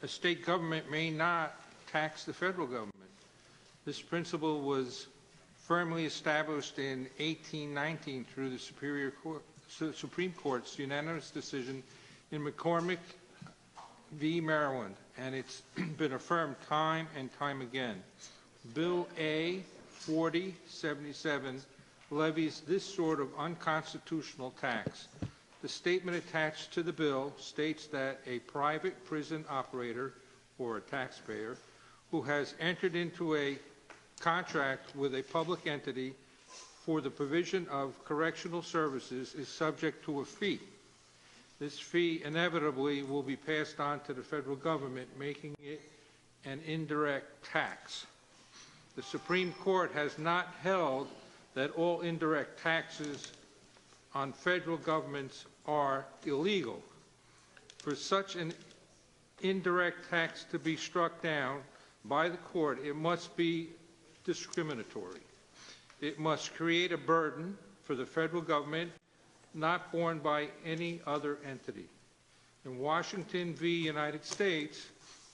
a state government may not tax the federal government. This principle was firmly established in 1819 through the Supreme Court's unanimous decision in McCormick v. Maryland, and it's been affirmed time and time again. Bill A. 4077 levies this sort of unconstitutional tax. The statement attached to the bill states that a private prison operator or a taxpayer who has entered into a contract with a public entity for the provision of correctional services is subject to a fee. This fee inevitably will be passed on to the federal government, making it an indirect tax. The Supreme Court has not held that all indirect taxes on federal governments are illegal. For such an indirect tax to be struck down by the court, it must be discriminatory. It must create a burden for the federal government not borne by any other entity. In Washington v. United States,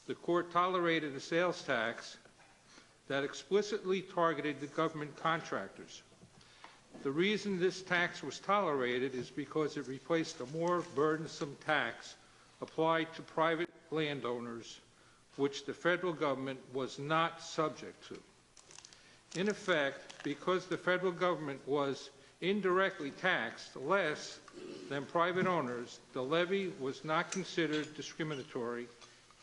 the court tolerated a sales tax that explicitly targeted the government contractors. The reason this tax was tolerated is because it replaced a more burdensome tax applied to private landowners, which the federal government was not subject to. In effect, because the federal government was indirectly taxed less than private owners, the levy was not considered discriminatory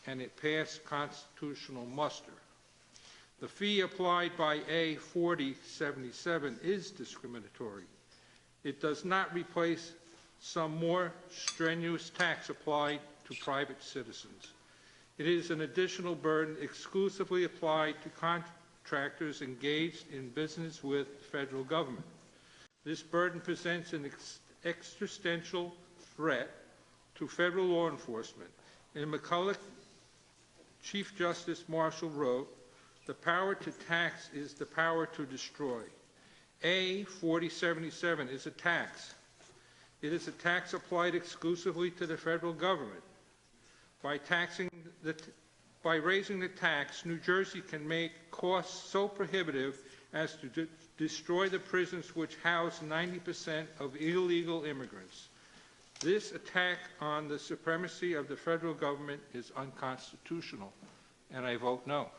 and it passed constitutional muster. The fee applied by A. 4077 is discriminatory. It does not replace some more strenuous tax applied to private citizens. It is an additional burden exclusively applied to contractors engaged in business with the federal government. This burden presents an existential threat to federal law enforcement. In McCulloch, Chief Justice Marshall wrote, "The power to tax is the power to destroy." A. 4077 is a tax. It is a tax applied exclusively to the federal government. By raising the tax, New Jersey can make costs so prohibitive as to destroy the prisons which house 90% of illegal immigrants. This attack on the supremacy of the federal government is unconstitutional, and I vote no.